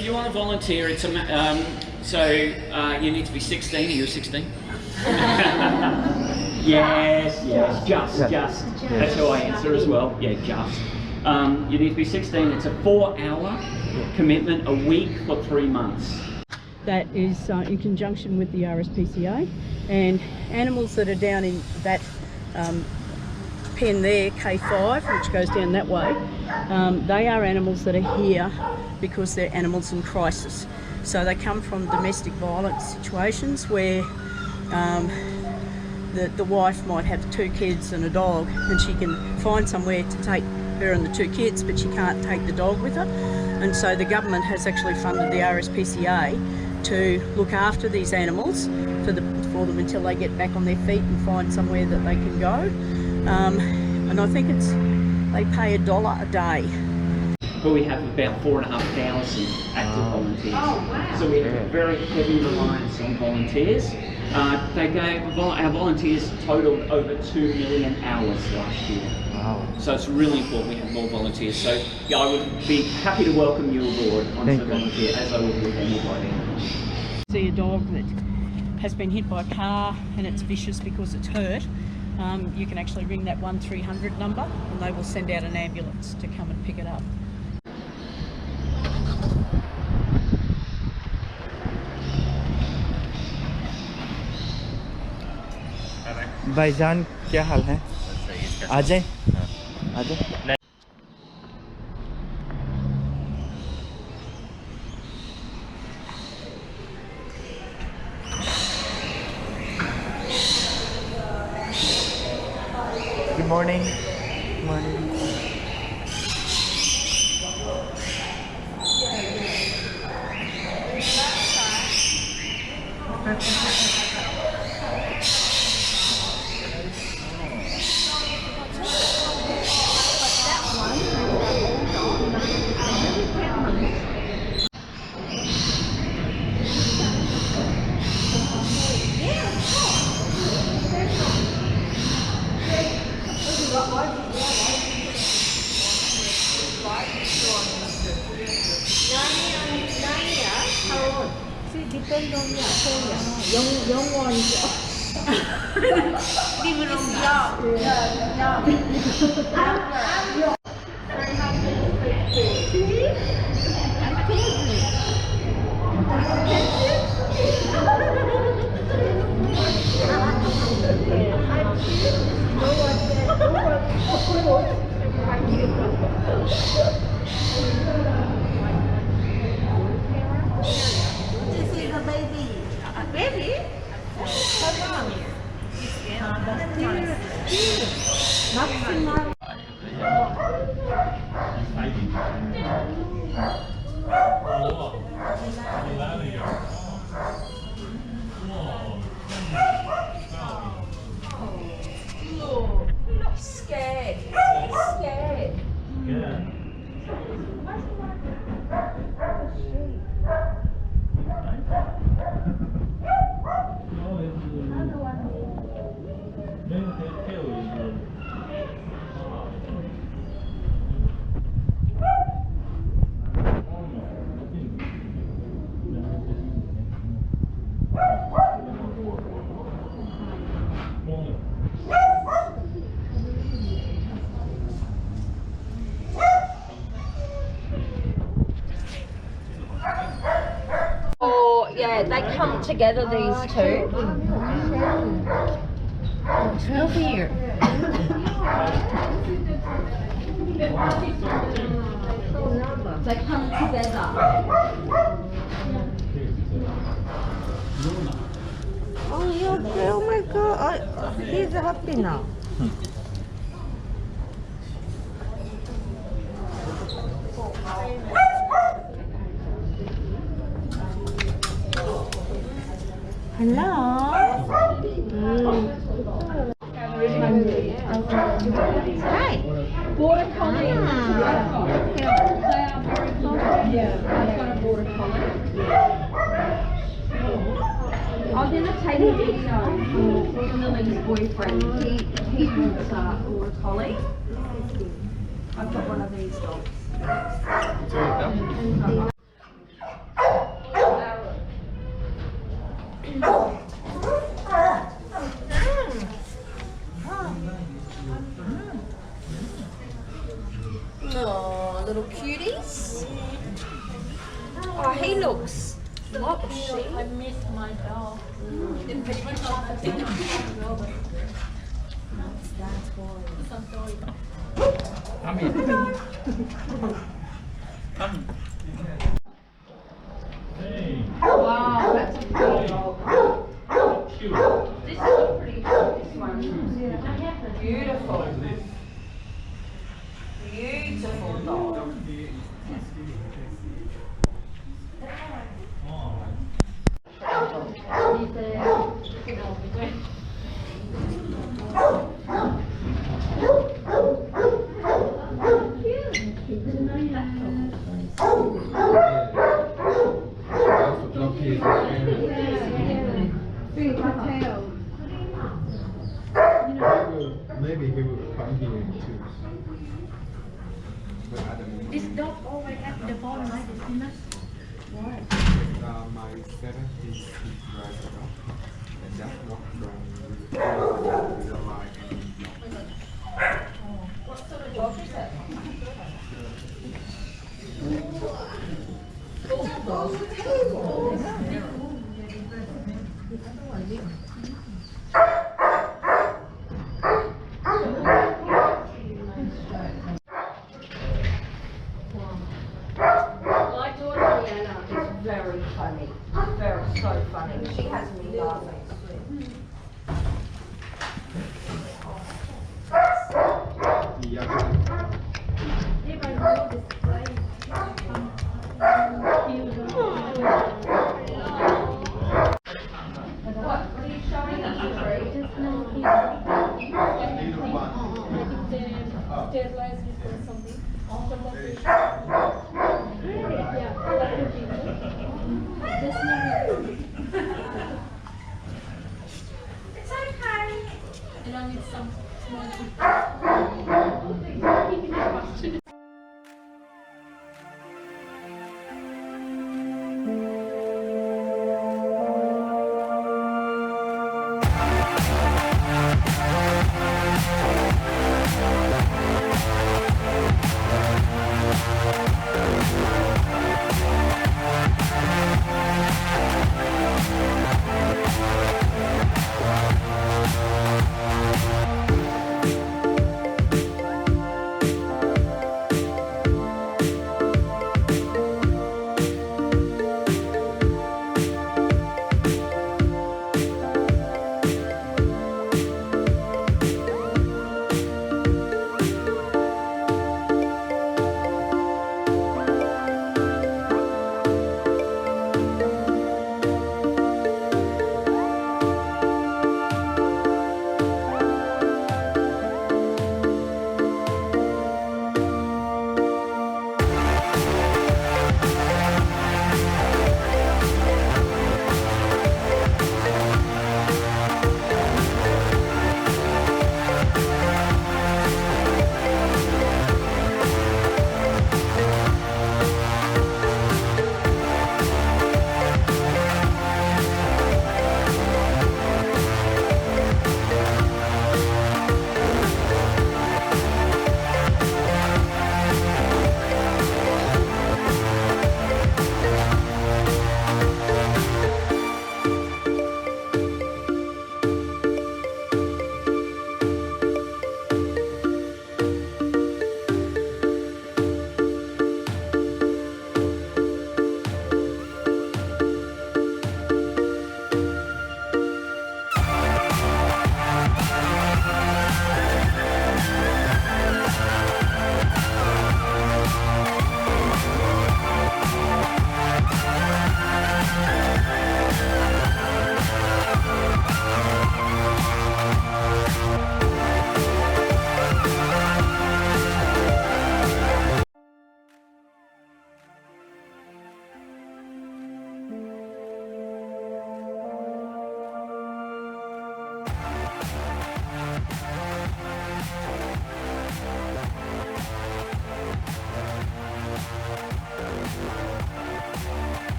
If you want to volunteer, it's you need to be 16. Are you 16? Yes, just. That's how I answer as well. Yeah, just. You need to be 16. It's a 4-hour commitment a week for 3 months. That is in conjunction with the RSPCA, and animals that are down in that pen there, K5, which goes down that way, they are animals that are here because they're animals in crisis. So they come from domestic violence situations where the wife might have 2 kids and a dog, and she can find somewhere to take her and the 2 kids, but she can't take the dog with her. And so the government has actually funded the RSPCA to look after these animals for them until they get back on their feet and find somewhere that they can go. And I think they pay $1 a day. But we have about 4,500 active volunteers. Oh, wow. So we have a very heavy reliance on volunteers. Our volunteers totaled over 2 million hours last year. Wow. So it's really important we have more volunteers. So yeah, I would be happy to welcome you aboard onto the volunteer, as I would with anybody. See a dog that has been hit by a car and it's vicious because it's hurt, you can actually ring that 1300 number and they will send out an ambulance to come and pick it up. भाईजान क्या हाल है? आ जाए आ जाए। Good morning. Good morning. Depend on your young ones. Baby? How long? Maximum. Look scared. Scared. Yeah. Yeah, they come together, these two. 12 here. They come together. Oh, oh my God, he's happy now. Hello. Hi. Border collie. They are very close. Yeah, I've got a border collie. I'm gonna take a video for Lily's boyfriend. He wants a border collie. I've got one of these dogs. Oh, he looks. What was she? I missed my dog. Wow, that's a pretty dog. This is a pretty dog, this one. Beautiful. Beautiful dog. Maybe he will come here and choose. But at the moment, This dog always have the ball like this, you know? my seven is right ago, and that walk from the line. What sort of dog is that? My daughter Leanna is very funny. Very, so funny. She has me laughing. What are you showing us? Just now sterilized with something. Yeah, that would be good. Just now.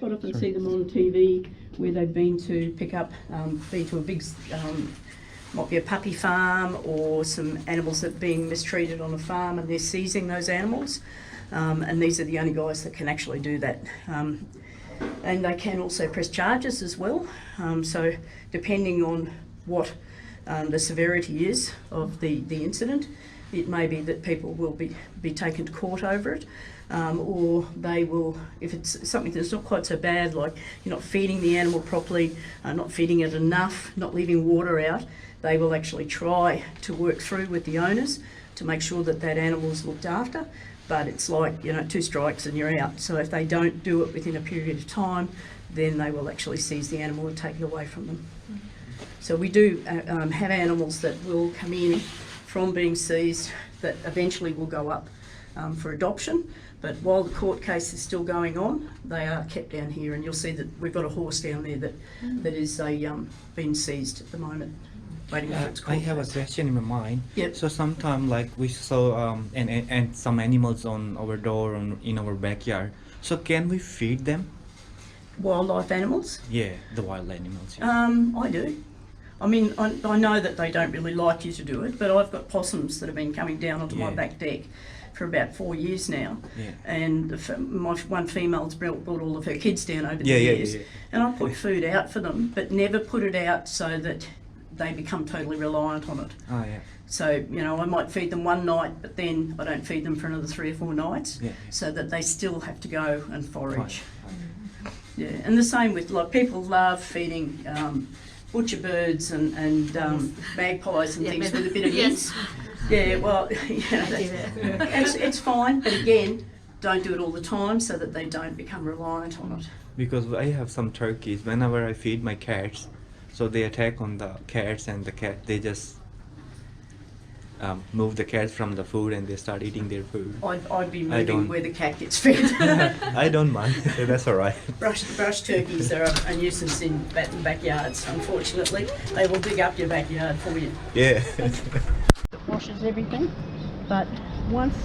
quite often see them on TV where they've been to pick up, been to a big, might be a puppy farm or some animals that are being mistreated on a farm, and they're seizing those animals. And these are the only guys that can actually do that. And they can also press charges as well. So depending on what the severity is of the incident, it may be that people will be taken to court over it, or they will, if it's something that's not quite so bad, like you're not feeding the animal properly, not feeding it enough, not leaving water out, they will actually try to work through with the owners to make sure that that animal is looked after. But it's like, 2 strikes and you're out. So if they don't do it within a period of time, then they will actually seize the animal and take it away from them. So we do have animals that will come in from being seized that eventually will go up for adoption. But while the court case is still going on, they are kept down here, and you'll see that we've got a horse down there that is been seized at the moment. I have a question in my mind. Yep. So sometimes like we saw and some animals on our door in our backyard. So can we feed them? Wildlife animals? Yeah, the wild animals. Yeah. I do. I mean, I know that they don't really like you to do it, but I've got possums that have been coming down onto my back deck for about 4 years now. Yeah. And my one female's brought all of her kids down over the years. And I put food out for them, but never put it out so that they become totally reliant on it. Oh, yeah. So, I might feed them one night, but then I don't feed them for another 3 or 4 nights, so that they still have to go and forage. Yeah, and the same with, like, people love feeding butcher birds and magpies and things with a bit of mince. Yeah, well, it's fine, but again, don't do it all the time so that they don't become reliant on it. Because I have some turkeys. Whenever I feed my cats, so they attack on the cats, and they just move the cats from the food and they start eating their food. I'd be moving where the cat gets fed. I don't mind. That's all right. Brush turkeys are a nuisance in backyards, unfortunately. They will dig up your backyard for you. Yeah. It washes everything, but once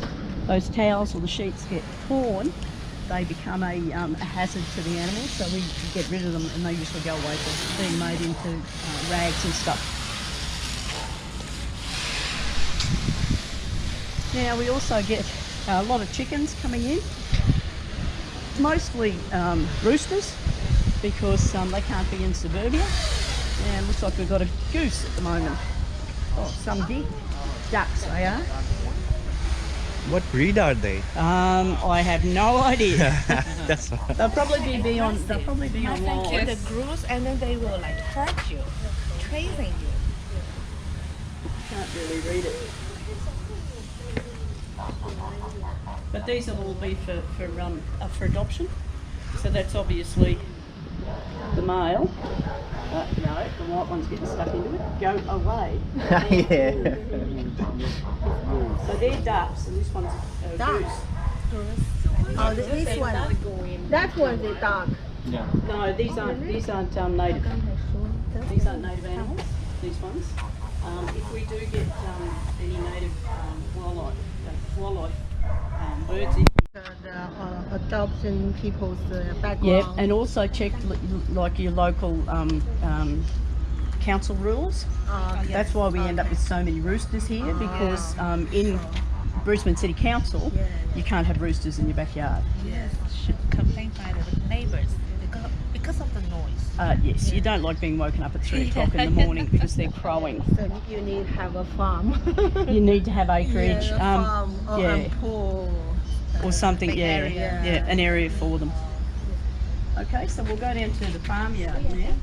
those towels or the sheets get torn, they become a hazard to the animals, so we get rid of them, and they usually go away to being made into rags and stuff. Now we also get a lot of chickens coming in, mostly roosters, because they can't be in suburbia. And looks like we've got a goose at the moment. Oh, some ducks they are. What breed are they? I have no idea. That's all right. They'll probably be on wild. The grooves, and then they will like hurt you, chasing you. Can't really read it. But these will all be for adoption. So that's obviously the male. No, the white one's getting stuck into it. Go away. Yeah. So they're ducks, and this one's a goose. Oh, this one. That one's a dog. No, these aren't native. These aren't native animals. These ones. If we do get any native wildlife birds in. The adoption people's background. Yeah, and also check like your local council rules. That's why we end up with so many roosters here, because in Brisbane City Council, you can't have roosters in your backyard. Yes, should complain by the neighbours because of the noise. Yes, you don't like being woken up at 3 o'clock in the morning because they're crowing. So you need to have a farm. You need to have acreage. Farm or a pool. Or something, Area. an area for them. Okay, so we'll go down to the farmyard now.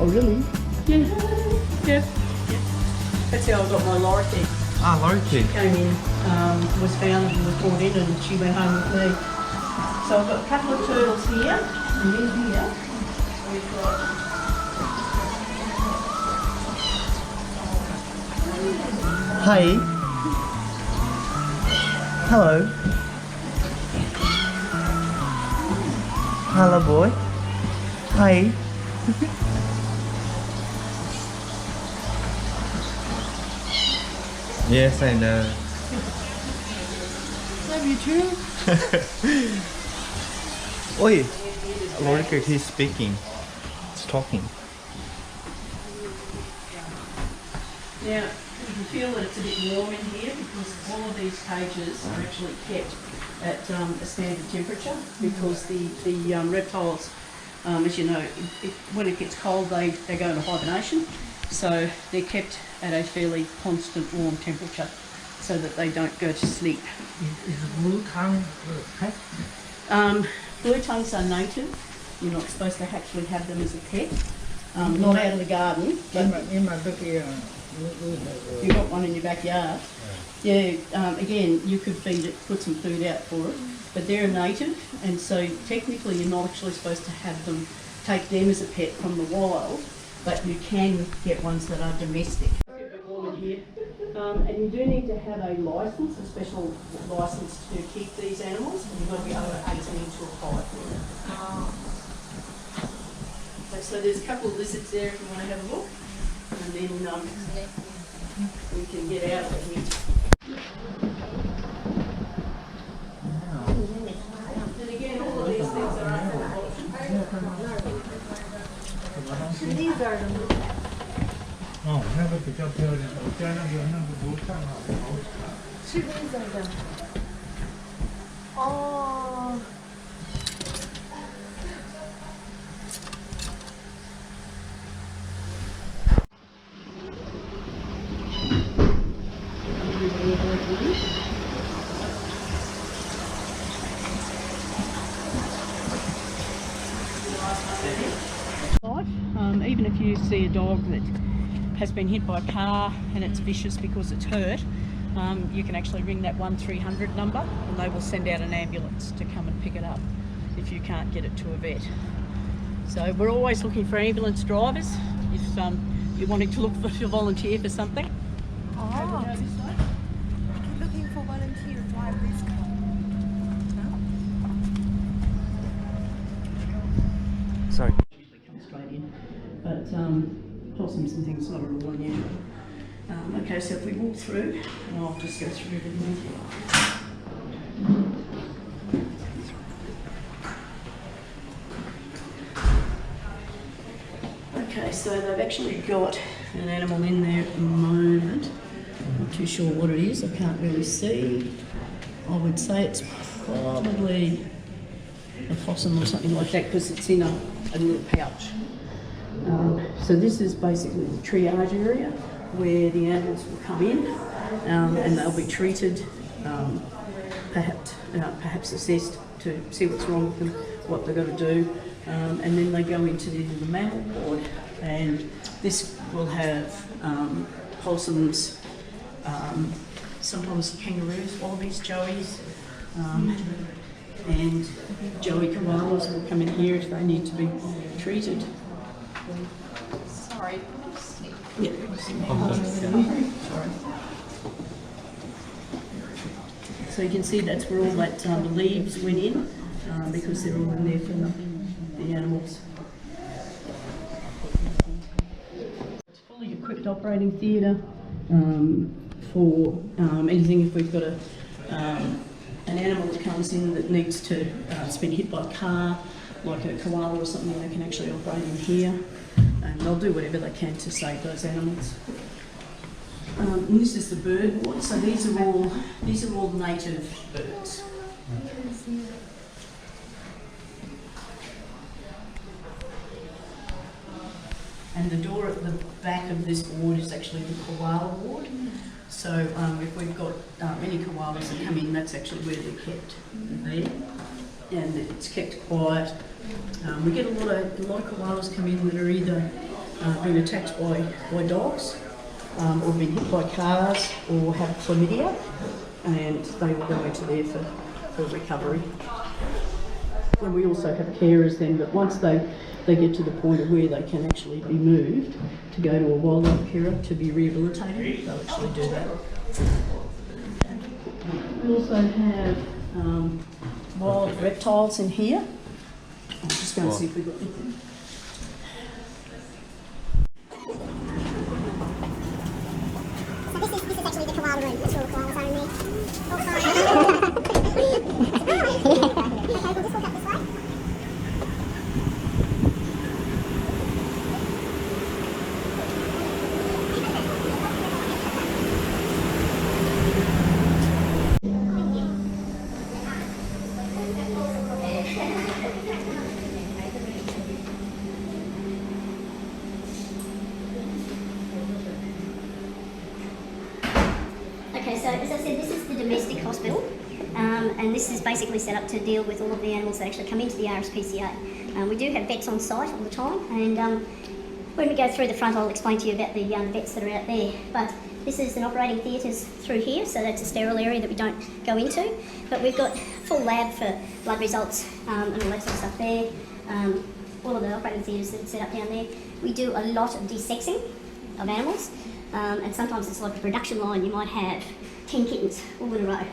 Oh, really? Yeah. That's how I got my lorikeet. Ah, lorikeet. Came in, was found and was brought in, and she went home with me. So I've got a couple of turtles here, and then here we've got Hi. Hello. Hello, boy. Hi. Yes, I know. love you too. Oi, lorikeet, he's speaking. He's talking. Now, you can feel that it's a bit warm in here because all of these cages are actually kept at a standard temperature because the reptiles, as you know, when it gets cold they go into hibernation. So they're kept at a fairly constant warm temperature so that they don't go to sleep. Is blue tongue pet? Blue tongues are native. You're not supposed to actually have them as a pet. Not out of the garden, but In my book here. you've got one in your backyard. Yeah, again, you could feed it, put some food out for it, but they're a native, and so technically you're not actually supposed to have them, take them as a pet from the wild, but you can get ones that are domestic. And you do need to have a licence, a special licence to keep these animals, and you've got to be over 18 to apply for it. So there's a couple of lizards there if you want to have a look, and then we can get out of here. And again, all of these things are under even if you see a dog that has been hit by a car and it's vicious because it's hurt, you can actually ring that 1300 number and they will send out an ambulance to come and pick it up if you can't get it to a vet. So we're always looking for ambulance drivers if you're wanting to look to volunteer for something. Oh. Looking for volunteer to drive this car. Sorry. Usually come straight in, but possums and things not at all unusual. Okay, so if we walk through, and I'll just go through everything. Okay, so they've actually got an animal in there at the moment. Not too sure what it is, I can't really see. I would say it's probably a possum or something like that because it's in a little pouch. So this is basically the triage area where the animals will come in and they'll be treated, perhaps assessed to see what's wrong with them, what they've got to do, and then they go into the mammal ward, and this will have possums, sometimes kangaroos, wallabies, joeys, and joey koalas will come in here if they need to be treated. Sorry. Yeah. So you can see that's where all that the leaves went in because they're all in there for the animals. It's fully equipped operating theatre for anything if we've got an animal that comes in that needs to, it's been hit by a car, like a koala or something, they can actually operate in here. And they'll do whatever they can to save those animals. And this is the bird ward. So these are all native birds. And the door at the back of this ward is actually the koala ward. So if we've got any koalas that come in, that's actually where they're kept there. And it's kept quiet. We get a lot of koalas come in that are either been attacked by dogs, or been hit by cars, or have chlamydia, and they will go into there for recovery. And we also have carers then, but once they get to the point of where they can actually be moved to go to a wildlife carer to be rehabilitated, they'll actually do that. We also have wild reptiles in here. I'm just going to see if we've got anything. So this is actually the koala room. That's all the koalas are in there. Okay, we'll just walk up this way. Okay, so as I said, this is the domestic hospital, and this is basically set up to deal with all of the animals that actually come into the RSPCA. We do have vets on site all the time, and when we go through the front, I'll explain to you about the vets that are out there. But this is an operating theatres through here, so that's a sterile area that we don't go into. But we've got full lab for blood results and all that sort of stuff there. All of the operating theatres that are set up down there. We do a lot of desexing of animals. And sometimes it's like a production line. You might have 10 kittens all in a row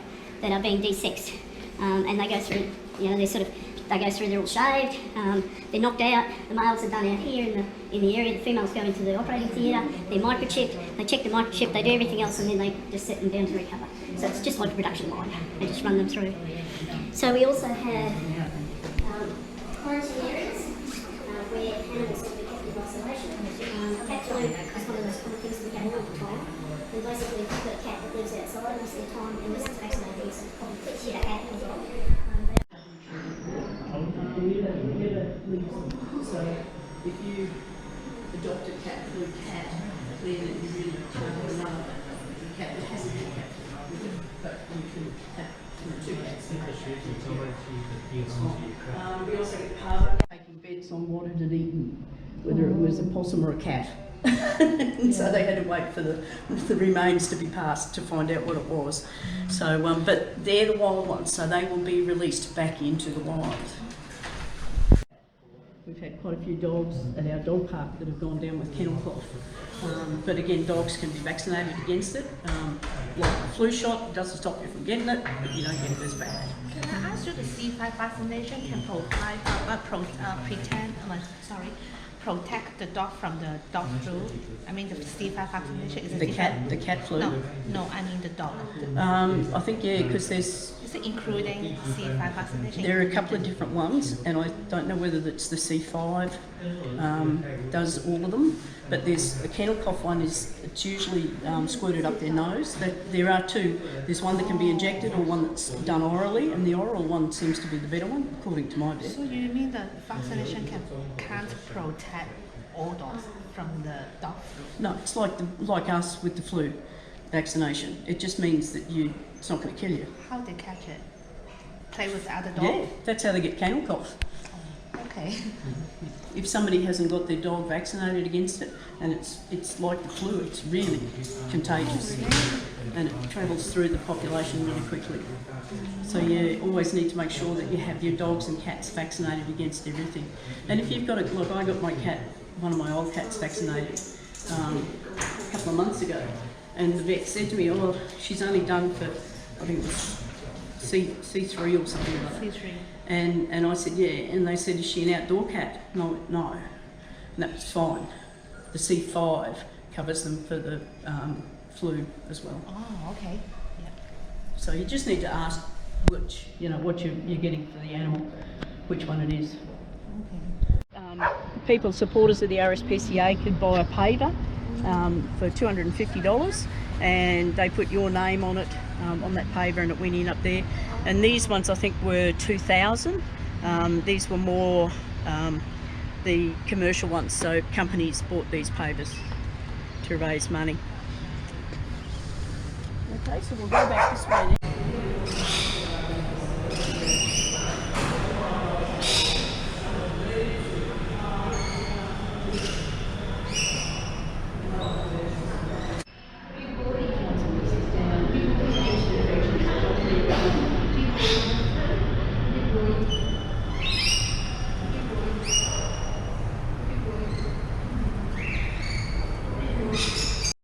that are being desexed, and they go through, you know, they go through, they're all shaved, they're knocked out. The males are done out here in the area. The females go into the operating theatre. They're microchipped. They check the microchip. They do everything else, and then they just set them down to recover. So it's just like a production line. They just run them through. So we also have quarantine areas where animals can be kept in isolation. Cat flu is one of those common things we get all the time. And basically, if you've got a cat that lives outside most of the time, and this is vaccinated, so it's your cat as well. So if you adopt a cat flu cat, then you really can't have another cat that hasn't been cat flu, but you can have two cats. We also get parvo taking bets on what it had eaten, whether it was a possum or a cat. And so they had to wait for the remains to be passed to find out what it was. So, but they're the wild ones, so they will be released back into the wild. We've had quite a few dogs at our dog park that have gone down with kennel cough. But again, dogs can be vaccinated against it. Like a flu shot doesn't stop you from getting it, but you don't get it as bad. Can I ask you, the C5 vaccination can protect the dog from the dog flu? I mean, the C5 vaccination is The cat flu? No, I mean the dog. I think, yeah, because there's... Is it including C5 vaccination? There are a couple of different ones, and I don't know whether it's the C5 does all of them, but there's a kennel cough one, it's usually squirted up their nose. There are two. There's one that can be injected or one that's done orally, and the oral one seems to be the better one, according to my vet. So you mean the vaccination can't protect all dogs from the dog flu? No, it's like us with the flu vaccination. It just means that it's not going to kill you. How they catch it? Play with other dogs? Yeah, that's how they get kennel cough. Okay. If somebody hasn't got their dog vaccinated against it, and it's like the flu, it's really contagious, and it travels through the population really quickly. So you always need to make sure that you have your dogs and cats vaccinated against everything. And if you've got look, I got my cat, one of my old cats, vaccinated a couple of months ago, and the vet said to me, "Oh, she's only done for, I think it was C3 or something like that." C3. And I said, yeah, and they said, "Is she an outdoor cat?" And I went, "No." And that was fine. The C5 covers them for the flu as well. Oh, okay. Yeah. So you just need to ask what you're getting for the animal, which one it is. Okay. People, supporters of the RSPCA, could buy a paver for $250, and they put your name on it, on that paver, and it went in up there. And these ones I think were 2,000. These were more the commercial ones, so companies bought these pavers to raise money. Okay, so we'll go back this way now.